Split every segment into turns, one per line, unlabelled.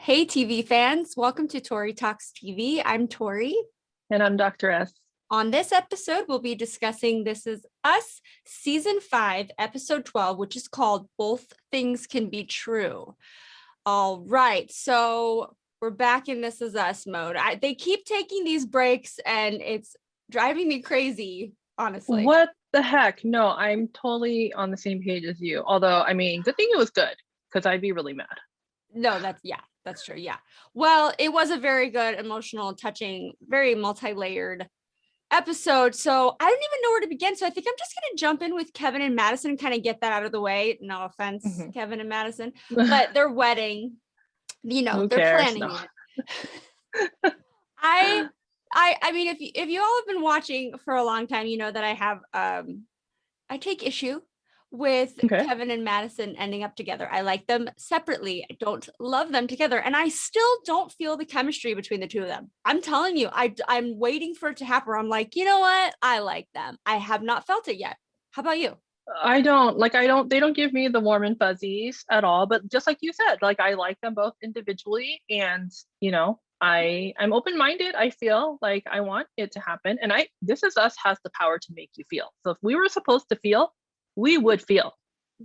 Hey, TV fans. Welcome to Tori Talks TV. I'm Tori.
And I'm Dr. S.
On this episode, we'll be discussing This Is Us, Season 5, Episode 12, which is called Both Things Can Be True. All right. So we're back in This Is Us mode. They keep taking these breaks and it's driving me crazy, honestly.
What the heck? No, I'm totally on the same page as you. Although, I mean, good thing it was good because I'd be really mad.
No, that's true. Yeah. Well, it was a very good, emotional, touching, very multi-layered episode. So I don't even know where to begin. So I think I'm just going to jump in with Kevin and Madison and kind of get that out of the way. No offense, Kevin and Madison, but their wedding, they're planning it. I mean, if you all have been watching for a long time, you know that I have, I take issue with Kevin and Madison ending up together. I like them separately. I don't love them together. And I still don't feel the chemistry between the two of them. I'm telling you, I'm waiting for it to happen. I'm like, you know what? I like them. I have not felt it yet. How about you?
They don't give me the warm and fuzzies at all. But just like you said, like I like them both individually. And, I'm open-minded. I feel like I want it to happen. And This Is Us has the power to make you feel. So if we were supposed to feel, we would feel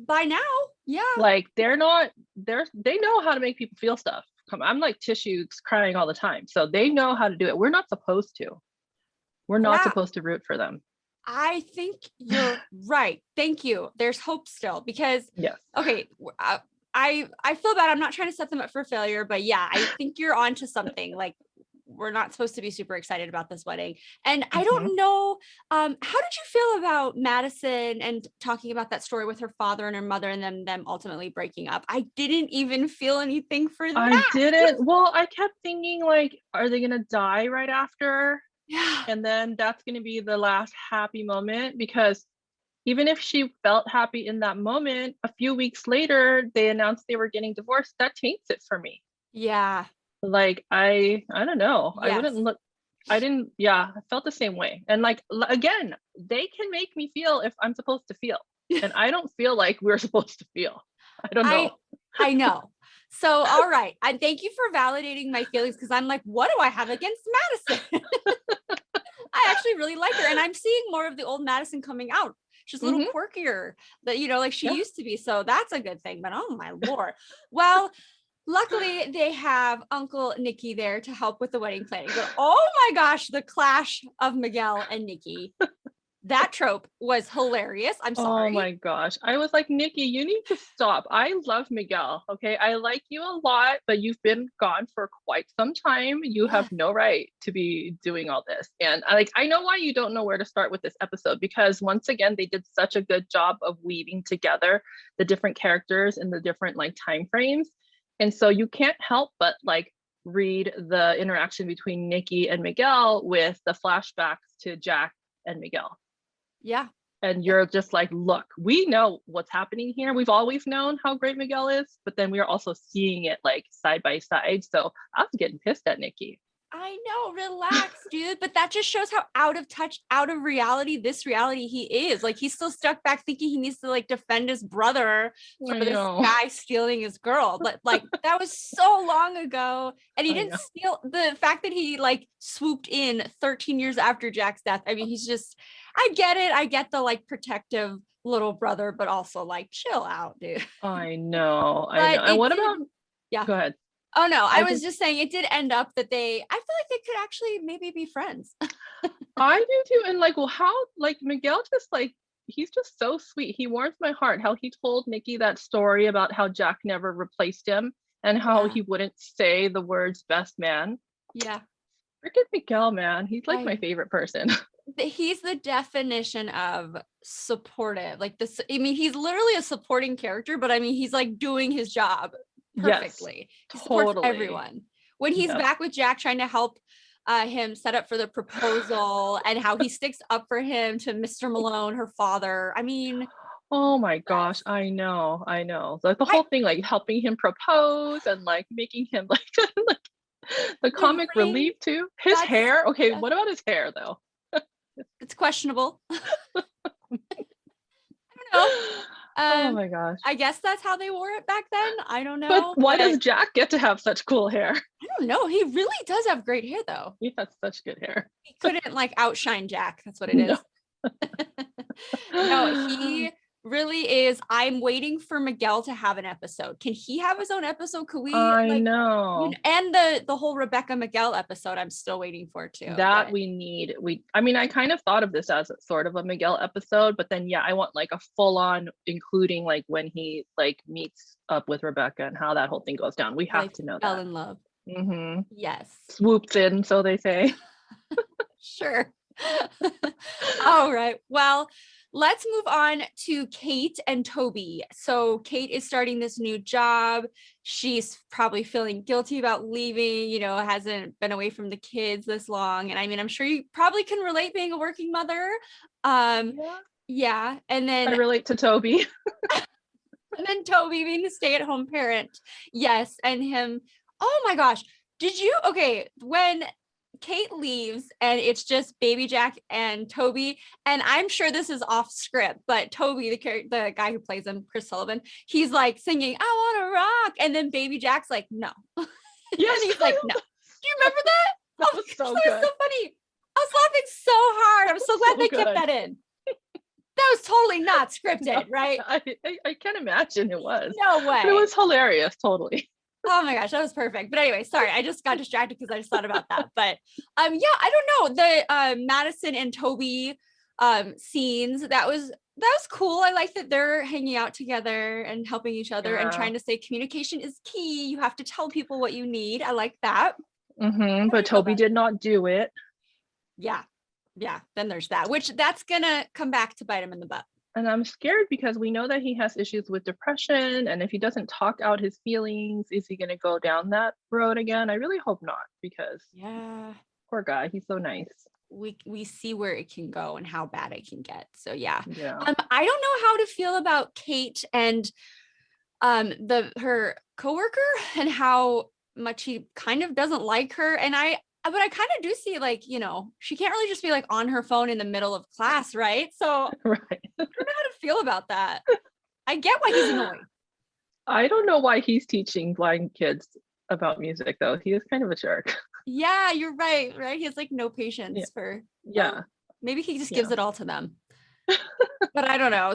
by now. Yeah.
Like they know how to make people feel stuff. I'm like tissues crying all the time. So they know how to do it. We're not supposed to. We're not supposed to root for them.
I think you're right. Thank you. There's hope still because okay. I feel bad. I'm not trying to set them up for failure, but yeah, I think you're onto something. Like we're not supposed to be super excited about this wedding. And I don't know, how did you feel about Madison and talking about that story with her father and her mother and them ultimately breaking up? I didn't even feel anything for that.
I didn't. Well, I kept thinking like, are they going to die right after?
Yeah.
And then that's going to be the last happy moment, because even if she felt happy in that moment, a few weeks later, they announced they were getting divorced. That taints it for me.
Yeah.
Like, I don't know.
Yes.
I felt the same way. And like, again, they can make me feel if I'm supposed to feel. And I don't feel like we're supposed to feel. I don't know.
I know. So, all right. And thank you for validating my feelings, because I'm like, what do I have against Madison? I actually really like her. And I'm seeing more of the old Madison coming out. She's a little quirkier, that, like she used to be. So that's a good thing. But oh my Lord. Well, luckily, they have Uncle Nicky there to help with the wedding planning. But oh my gosh, the clash of Miguel and Nikki. That trope was hilarious. I'm sorry.
Oh my gosh. I was like, Nikki, you need to stop. I love Miguel. Okay. I like you a lot, but you've been gone for quite some time. You have no right to be doing all this. And I know why you don't know where to start with this episode, because once again, they did such a good job of weaving together the different characters and the different like time frames. And so you can't help but like read the interaction between Nikki and Miguel with the flashbacks to Jack and Miguel.
Yeah.
And you're just like, look, we know what's happening here. We've always known how great Miguel is, but then we are also seeing it like side by side. So I was getting pissed at Nikki.
I know, relax, dude. But that just shows how out of touch, out of reality, this reality he is. Like he's still stuck back thinking he needs to like defend his brother for this guy stealing his girl. But like that was so long ago. And he didn't steal. The fact that he like swooped in 13 years after Jack's death. I mean, he's just, I get it. I get the like protective little brother, but also like chill out, dude.
I know. And what about, go ahead.
Oh no, I was just saying it did end up that I feel like they could actually maybe be friends.
I do too. And like, well, how, like Miguel just like, he's just so sweet. He warms my heart. How he told Nikki that story about how Jack never replaced him and how he wouldn't say the words best man.
Yeah.
Freaking Miguel, man. He's like my favorite person.
He's the definition of supportive. Like this, I mean, he's literally a supporting character, but I mean, he's like doing his job perfectly. He supports everyone. When he's back with Jack trying to help him set up for the proposal, and how he sticks up for him to Mr. Malone, her father. I mean,
oh my gosh, I know. Like the whole thing, like helping him propose and like making him like, like the comic relief too. His hair. Okay, what about his hair though?
It's questionable. I don't know.
Oh my gosh.
I guess that's how they wore it back then. I don't know.
But why does Jack get to have such cool hair?
I don't know. He really does have great hair though.
He has such good hair.
He couldn't like outshine Jack. That's what it
No.
is. No, he really is. I'm waiting for Miguel to have an episode. Can he have his own episode? Could we
I know.
And the whole Rebecca Miguel episode, I'm still waiting for too.
That we need. I mean, I kind of thought of this as sort of a Miguel episode, but then I want like a full on, including like when he like meets up with Rebecca and how that whole thing goes down. We have to know
fell
that.
in love.
Mm-hmm.
Yes.
Swoops in, so they say.
Sure. All right. Well, let's move on to Kate and Toby. So Kate is starting this new job. She's probably feeling guilty about leaving, hasn't been away from the kids this long. And I mean, I'm sure you probably can relate being a working mother. Yeah. And then
I relate to Toby.
And then Toby being the stay-at-home parent. Yes. And him. Oh my gosh. When Kate leaves and it's just baby Jack and Toby, and I'm sure this is off script, but Toby, the guy who plays him, Chris Sullivan, he's like singing, "I want to rock," and then baby Jack's like, "No."
Yes.
And he's like, "No." Do you remember that?
That was so good.
That was so funny. I was laughing so hard. I'm so glad they kept that in. That was totally not scripted, right?
I can't imagine it was.
No way.
But it was hilarious, totally.
Oh my gosh, that was perfect. But anyway, sorry, I just got distracted because I just thought about that. But I don't know. The Madison and Toby scenes, that was cool. I like that they're hanging out together and helping each other and trying to say communication is key. You have to tell people what you need. I like that.
Mm-hmm, but Toby did not do it.
Yeah. Then there's that, which that's gonna come back to bite him in the butt.
And I'm scared because we know that he has issues with depression. And if he doesn't talk out his feelings, is he going to go down that road again? I really hope not, because poor guy, he's so nice.
We see where it can go and how bad it can get. So yeah.
I
don't know how to feel about Kate and her coworker and how much he kind of doesn't like her. But I kind of do see, like, she can't really just be like on her phone in the middle of class, right? So
right.
I don't know how to feel about that. I get why he's annoying.
I don't know why he's teaching blind kids about music, though. He is kind of a jerk. Yeah,
you're right. He has like no patience for. Maybe he just gives it all to them. But I don't know.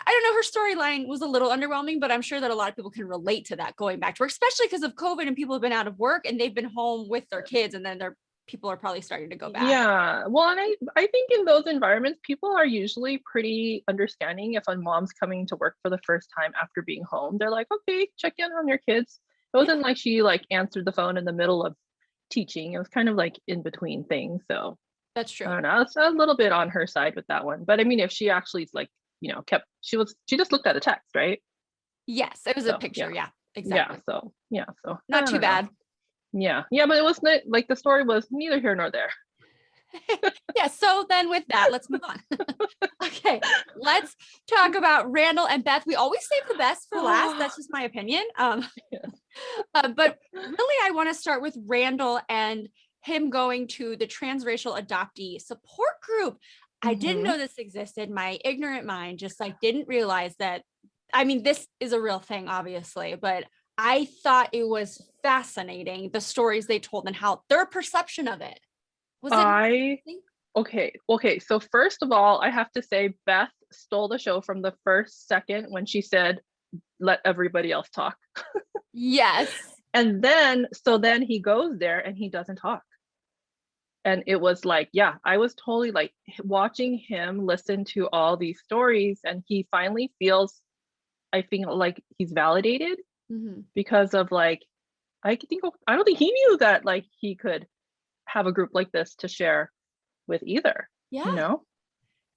Her storyline was a little underwhelming, but I'm sure that a lot of people can relate to that going back to work, especially because of COVID and people have been out of work and they've been home with their kids, and then people are probably starting to go back.
Yeah. Well, and I think in those environments, people are usually pretty understanding. If a mom's coming to work for the first time after being home, they're like, okay, check in on your kids. It wasn't like she like answered the phone in the middle of teaching. It was kind of like in between things. So
that's true.
I don't know. It's a little bit on her side with that one. But I mean, if she actually like, she just looked at a text, right?
Yes, it was a picture. Yeah, exactly.
So
not too bad.
Yeah, but it was like the story was neither here nor there.
So then with that, let's move on. Okay, let's talk about Randall and Beth. We always save the best for last. That's just my opinion. But really, I want to start with Randall and him going to the transracial adoptee support group. I didn't know this existed. My ignorant mind just like didn't realize that. I mean, this is a real thing, obviously, but I thought it was fascinating, the stories they told and how their perception of it was.
Okay. So first of all, I have to say Beth stole the show from the first second when she said, "Let everybody else talk."
Yes.
And then he goes there and he doesn't talk. And it was like, I was totally like watching him listen to all these stories, and he finally feels, I feel like he's validated because of like, I don't think he knew that like he could have a group like this to share with either.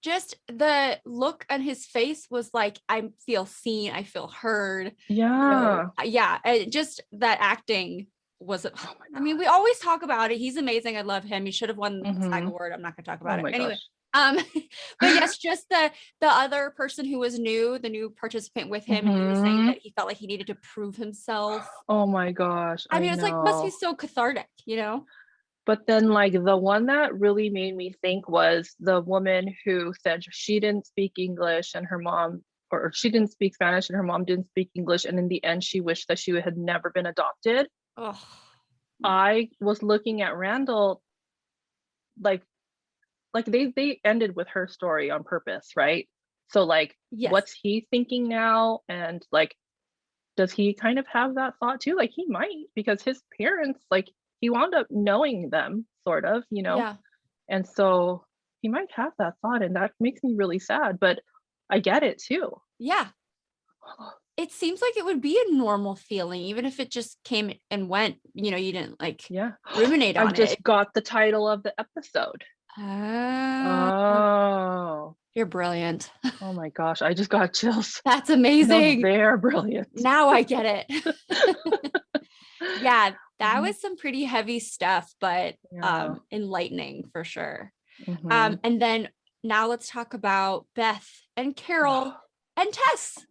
Just
the look on his face was like, I feel seen, I feel heard. Just that acting was I mean, we always talk about it. He's amazing. I love him. He should have won the SAG award. I'm not gonna talk about it anyway. But yes, just the other person who was new, the new participant with him, and he was saying that he felt like he needed to prove himself.
Oh my gosh.
I mean, it's like must be so cathartic,
But then like the one that really made me think was the woman who said she didn't speak English and her mom or she didn't speak Spanish and her mom didn't speak English. And in the end, she wished that she had never been adopted.
Oh.
I was looking at Randall, like they ended with her story on purpose, right? So like,
Yes.
what's he thinking now? And like, does he kind of have that thought too? Like he might, because his parents, like he wound up knowing them sort of, you know?
Yeah.
And so he might have that thought, and that makes me really sad, but I get it too.
Yeah. It seems like it would be a normal feeling, even if it just came and went, you know, you didn't like ruminate on
I just got the title of the episode. Oh,
you're brilliant.
Oh my gosh, I just got chills.
That's amazing.
No, they're brilliant.
Now I get it. Yeah, that was some pretty heavy stuff, but enlightening for sure. And then now let's talk about Beth and Carol and Tess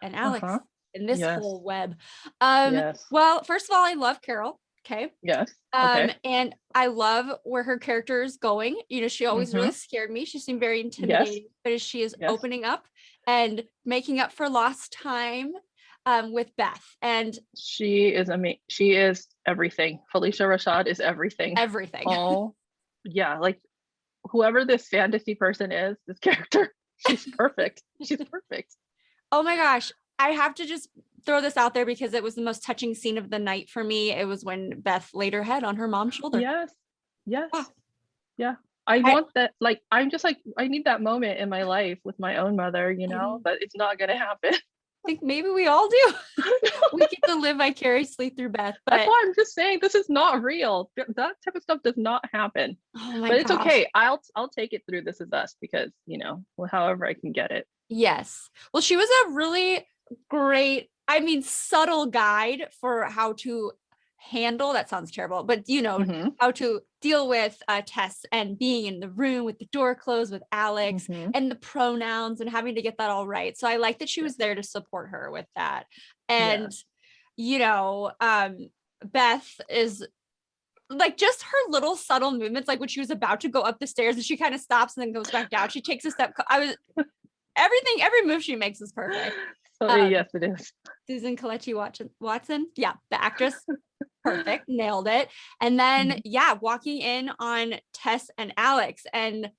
and Alex in this whole web. Well, first of all, I love Carol. Okay.
Yes.
And I love where her character is going. You know, she always really scared me. She seemed very intimidating, but as she is opening up and making up for lost time with Beth, and
she is amazing. She is everything. Felicia Rashad is everything.
Everything.
Oh, yeah. Like whoever this fantasy person is, this character, she's perfect. She's perfect.
Oh my gosh. I have to just throw this out there because it was the most touching scene of the night for me. It was when Beth laid her head on her mom's shoulder.
Yes. Wow. Yeah. I want that. Like, I'm just like, I need that moment in my life with my own mother, you know, but it's not going to happen.
I think maybe we all do. We get to live vicariously through Beth. But
that's why I'm just saying this is not real. That type of stuff does not happen.
Oh my
but it's okay. I'll take it through This Is Us because, you know, however I can get it.
Yes. Well, she was a really great, I mean, subtle guide for how to handle, that sounds terrible, but you know, how to deal with Tess and being in the room with the door closed with Alex and the pronouns and having to get that all right. So I like that she was there to support her with that. And, you know, Beth is like just her little subtle movements, like when she was about to go up the stairs and she kind of stops and then goes back down. She takes a step. Every move she makes is perfect.
Yes, it is.
Susan Kelechi Watson. Yeah, the actress. Perfect. Nailed it. And then, walking in on Tess and Alex and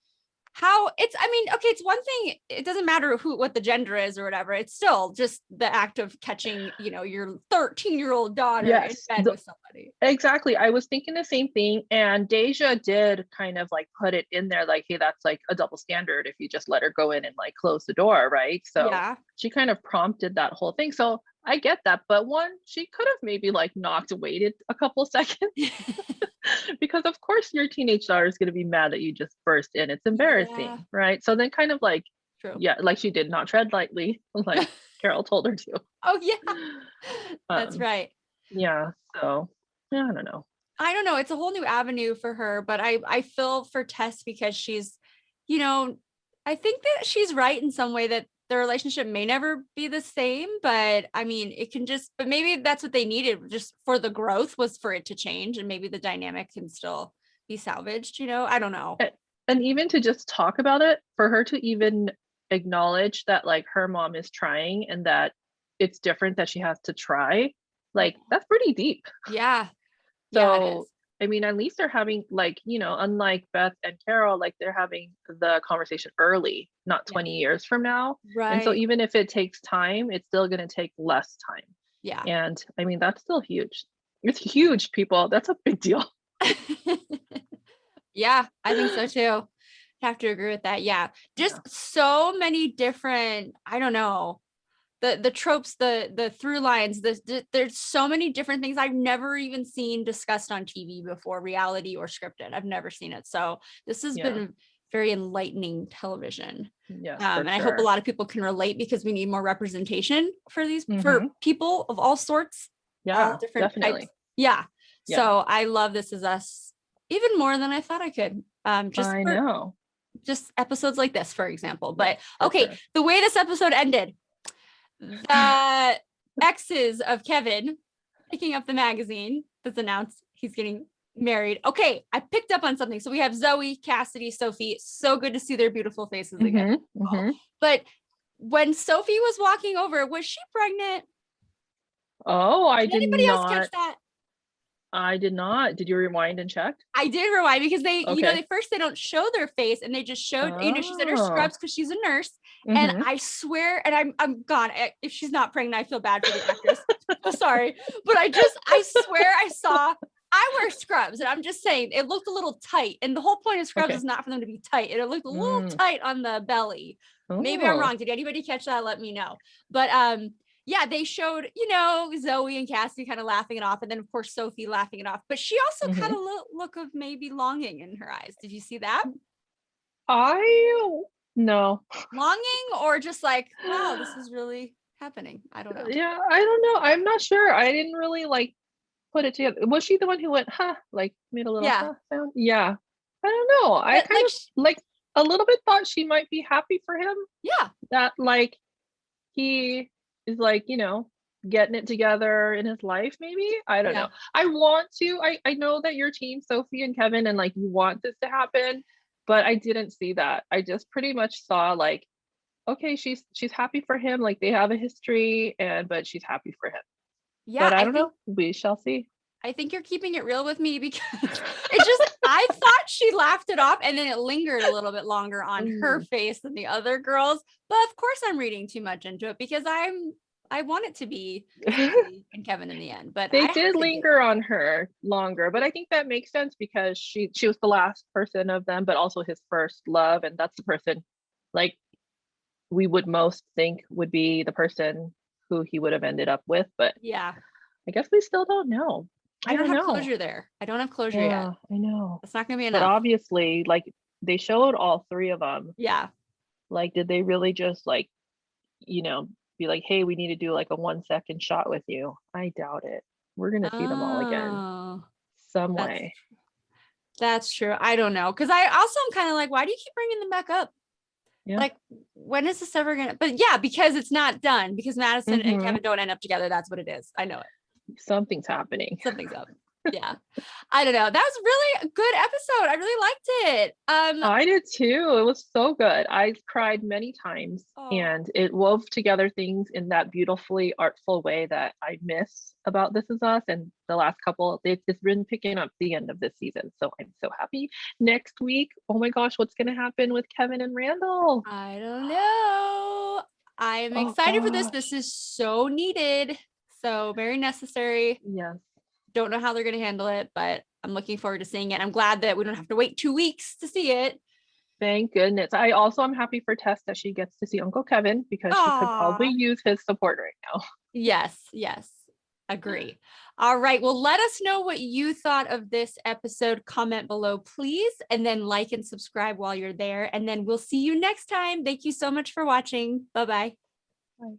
how it's, I mean, okay, it's one thing. It doesn't matter what the gender is or whatever. It's still just the act of catching, you know, your 13-year-old daughter in bed with somebody.
Exactly. I was thinking the same thing. And Deja did kind of like put it in there like, hey, that's like a double standard if you just let her go in and like close the door, right? So she kind of prompted that whole thing. So I get that. But one, she could have maybe like waited a couple seconds. Because of course your teenage daughter is going to be mad that you just burst in. It's embarrassing, right? So then kind of like, like she did not tread lightly, like Carol told her to.
Oh yeah, that's right.
Yeah, so yeah, I don't know.
It's a whole new avenue for her, but I feel for Tess because she's, you know, I think that she's right in some way that the relationship may never be the same, but I mean, it can just, but maybe that's what they needed just for the growth was for it to change. And maybe the dynamic can still be salvaged, you know, I don't know.
And even to just talk about it, for her to even acknowledge that like her mom is trying and that it's different that she has to try, like that's pretty deep.
Yeah.
So I mean, at least they're having like, you know, unlike Beth and Carol, like they're having the conversation early, not 20 years from now.
Right.
And so even if it takes time, it's still going to take less time.
Yeah.
And I mean, that's still huge. It's huge, people. That's a big deal.
Yeah, I think so too. I have to agree with that. Yeah. Just so many different, I don't know, the tropes, the through lines, there's so many different things I've never even seen discussed on TV before, reality or scripted. I've never seen it. So this has been very enlightening television.
Yes,
and I hope a lot of people can relate because we need more representation for these, for people of all sorts.
Yeah,
different
definitely.
types. Yeah. So I love This Is Us even more than I thought I could. Just episodes like this, for example. But okay, the way this episode ended, the exes of Kevin picking up the magazine that's announced he's getting married. Okay, I picked up on something. So we have Zoe, Cassidy, Sophie. So good to see their beautiful faces again. But when Sophie was walking over, was she pregnant?
Oh, I did
Anybody else catch
not.
that?
I did not. Did you rewind and check?
I did rewind because they,
Okay.
they don't show their face and they just showed, she's in her
Oh.
scrubs because she's a nurse.
Mhm.
And I swear, and I'm gone. If she's not pregnant, I feel bad for the actress. Sorry. But I swear I wear scrubs and I'm just saying it looked a little tight. And the whole point of scrubs
Okay.
is not for them to be tight. It looked a little tight on the belly. Maybe I'm
Oh.
wrong. Did anybody catch that? Let me know. But yeah, they showed, Zoe and Cassie kind of laughing it off. And then of course, Sophie laughing it off, but she also had a look of maybe longing in her eyes. Did you see that?
No.
Longing or just like, wow, this is really happening. I don't know.
Yeah, I don't know. I'm not sure. I didn't really like put it together. Was she the one who went, huh? Like made a little
Yeah.
huh sound? Yeah. I don't know. I
But,
kind of like a little bit thought she might be happy for him.
Yeah.
That like he is like, getting it together in his life, maybe. I don't know. I know that you're team Sophie and Kevin and like you want this to happen, but I didn't see that. I just pretty much saw like, okay, she's happy for him, like they have a history but she's happy for him.
Yeah.
But I don't know. We shall see.
I think you're keeping it real with me because it just, I thought she laughed it off and then it lingered a little bit longer on her face than the other girls. But of course I'm reading too much into it because I want it to be Sophie and Kevin in the end, but
they did linger on her longer, but I think that makes sense because she was the last person of them, but also his first love. And that's the person like we would most think would be the person who he would have ended up with. But
yeah,
I guess we still don't know.
I don't have closure there. I don't have closure yet.
I know.
It's not gonna be enough.
But obviously, like they showed all three of them.
Yeah.
Like, did they really just like, be like, hey, we need to do like a 1 second shot with you? I doubt it. We're gonna see them all again some way.
That's true. I don't know. Cause I also am kind of like, why do you keep bringing them back up? Yeah. Like, when is this ever gonna, but yeah, because it's not done because Madison and Kevin don't end up together. That's what it is. I know it.
Something's happening.
Something's up. Yeah. I don't know. That was really a good episode. I really liked it.
I did too. It was so good. I cried many times and it wove together things in that beautifully artful way that I miss about This Is Us. And the last couple, it's been picking up the end of this season. So I'm so happy. Next week, oh my gosh, what's going to happen with Kevin and Randall?
I don't know. I'm excited for this. This is so needed. So very necessary.
Yes.
Don't know how they're going to handle it, but I'm looking forward to seeing it. I'm glad that we don't have to wait 2 weeks to see it.
Thank goodness. I also am happy for Tess that she gets to see Uncle Kevin because she could probably use his support right now.
Yes. Agree. All right. Well, let us know what you thought of this episode. Comment below, please. And then like and subscribe while you're there. And then we'll see you next time. Thank you so much for watching. Bye-bye.
Bye.